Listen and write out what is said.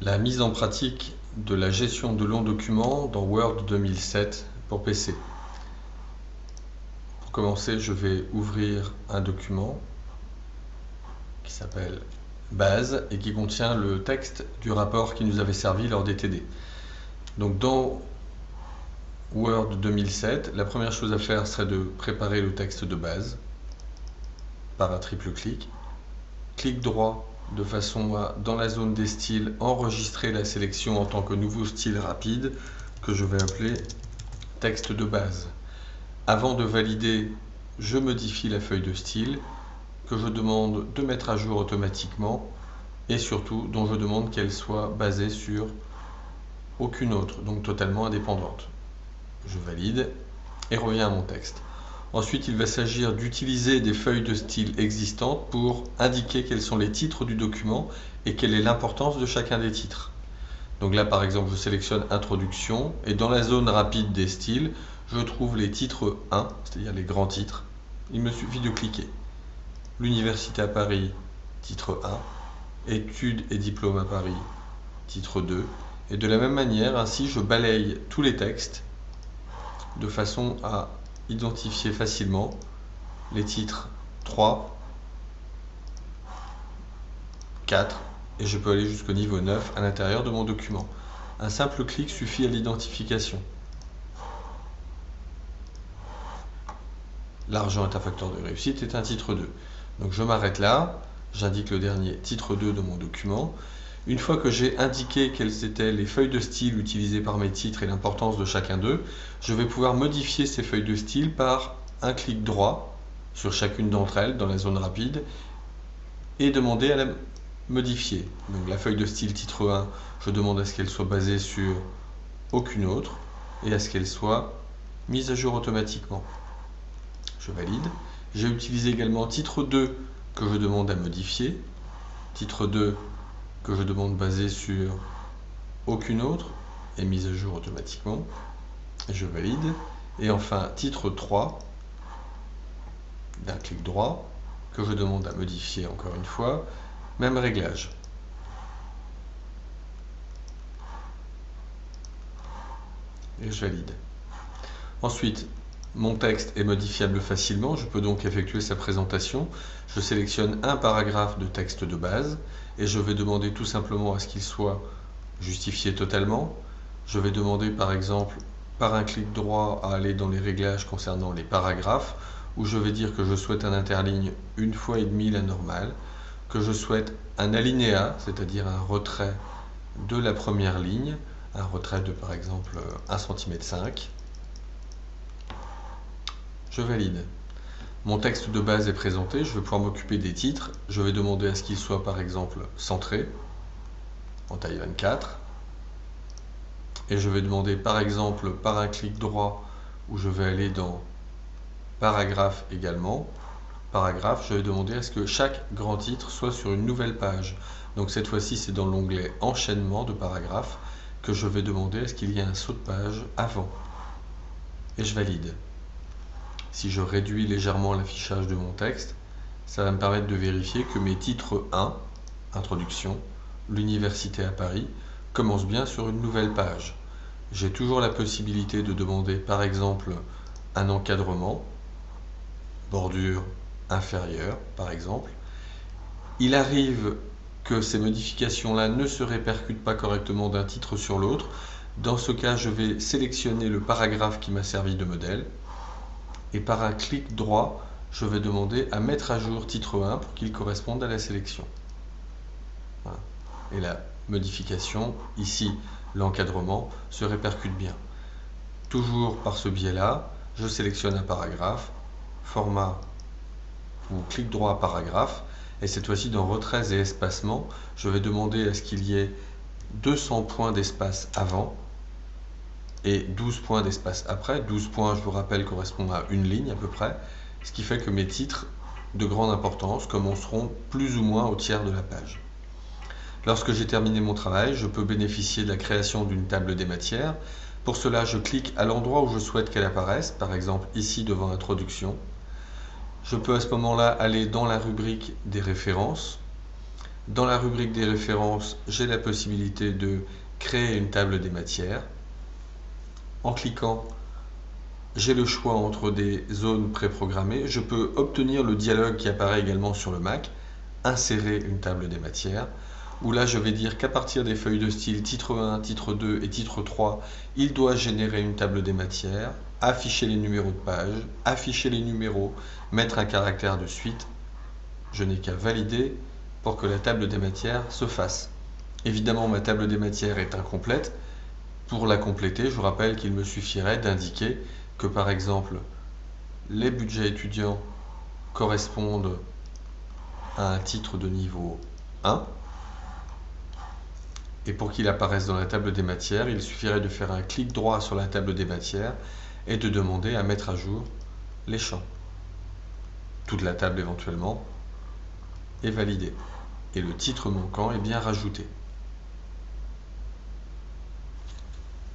La mise en pratique de la gestion de longs documents dans Word 2007 pour PC. Pour commencer, je vais ouvrir un document qui s'appelle Base et qui contient le texte du rapport qui nous avait servi lors des TD. Donc dans Word 2007, la première chose à faire serait de préparer le texte de base par un triple clic. Clic droit de façon à, dans la zone des styles, enregistrer la sélection en tant que nouveau style rapide que je vais appeler texte de base. Avant de valider, je modifie la feuille de style que je demande de mettre à jour automatiquement et surtout dont je demande qu'elle soit basée sur aucune autre, donc totalement indépendante. Je valide et reviens à mon texte. Ensuite, il va s'agir d'utiliser des feuilles de style existantes pour indiquer quels sont les titres du document et quelle est l'importance de chacun des titres. Donc là, par exemple, je sélectionne Introduction et dans la zone rapide des styles, je trouve les titres 1, c'est-à-dire les grands titres. Il me suffit de cliquer. L'Université à Paris, titre 1. Études et diplômes à Paris, titre 2. Et de la même manière, ainsi, je balaye tous les textes de façon à identifier facilement les titres 3, 4 et je peux aller jusqu'au niveau 9 à l'intérieur de mon document. Un simple clic suffit à l'identification. L'argent est un facteur de réussite est un titre 2. Donc je m'arrête là, j'indique le dernier titre 2 de mon document. Une fois que j'ai indiqué quelles étaient les feuilles de style utilisées par mes titres et l'importance de chacun d'eux, je vais pouvoir modifier ces feuilles de style par un clic droit sur chacune d'entre elles dans la zone rapide et demander à la modifier. Donc la feuille de style titre 1, je demande à ce qu'elle soit basée sur aucune autre et à ce qu'elle soit mise à jour automatiquement. Je valide. J'ai utilisé également titre 2 que je demande à modifier. Titre 2 que je demande basé sur aucune autre et mise à jour automatiquement. Je valide. Et enfin, titre 3 d'un clic droit que je demande à modifier encore une fois. Même réglage. Et je valide. Ensuite, mon texte est modifiable facilement, je peux donc effectuer sa présentation. Je sélectionne un paragraphe de texte de base et je vais demander tout simplement à ce qu'il soit justifié totalement. Je vais demander par exemple par un clic droit à aller dans les réglages concernant les paragraphes où je vais dire que je souhaite un interligne 1,5 fois la normale, que je souhaite un alinéa, c'est-à-dire un retrait de la première ligne, un retrait de par exemple 1,5 cm. Je valide. Mon texte de base est présenté, je vais pouvoir m'occuper des titres. Je vais demander à ce qu'il soit par exemple centré, en taille 24. Et je vais demander par exemple par un clic droit où je vais aller dans paragraphe également. Paragraphe, je vais demander à ce que chaque grand titre soit sur une nouvelle page. Donc cette fois-ci c'est dans l'onglet enchaînement de paragraphes que je vais demander à ce qu'il y ait un saut de page avant. Et je valide. Si je réduis légèrement l'affichage de mon texte, ça va me permettre de vérifier que mes titres 1, Introduction, l'Université à Paris, commencent bien sur une nouvelle page. J'ai toujours la possibilité de demander par exemple un encadrement, bordure inférieure par exemple. Il arrive que ces modifications-là ne se répercutent pas correctement d'un titre sur l'autre. Dans ce cas, je vais sélectionner le paragraphe qui m'a servi de modèle. Et par un clic droit, je vais demander à mettre à jour titre 1 pour qu'il corresponde à la sélection. Voilà. Et la modification, ici l'encadrement, se répercute bien. Toujours par ce biais-là, je sélectionne un paragraphe, format ou clic droit paragraphe, et cette fois-ci dans retraits et espacement, je vais demander à ce qu'il y ait 200 points d'espace avant et 12 points d'espace après. 12 points, je vous rappelle, correspond à une ligne à peu près, ce qui fait que mes titres de grande importance commenceront plus ou moins au tiers de la page. Lorsque j'ai terminé mon travail, je peux bénéficier de la création d'une table des matières. Pour cela, je clique à l'endroit où je souhaite qu'elle apparaisse, par exemple ici devant Introduction. Je peux à ce moment-là aller dans la rubrique des références. Dans la rubrique des références, j'ai la possibilité de créer une table des matières. En cliquant, j'ai le choix entre des zones préprogrammées. Je peux obtenir le dialogue qui apparaît également sur le Mac, insérer une table des matières, où là je vais dire qu'à partir des feuilles de style titre 1, titre 2 et titre 3, il doit générer une table des matières, afficher les numéros de page, afficher les numéros, mettre un caractère de suite. Je n'ai qu'à valider pour que la table des matières se fasse. Évidemment, ma table des matières est incomplète. Pour la compléter, je vous rappelle qu'il me suffirait d'indiquer que par exemple, les budgets étudiants correspondent à un titre de niveau 1. Et pour qu'il apparaisse dans la table des matières, il suffirait de faire un clic droit sur la table des matières et de demander à mettre à jour les champs. Toute la table éventuellement est validée. Et le titre manquant est bien rajouté.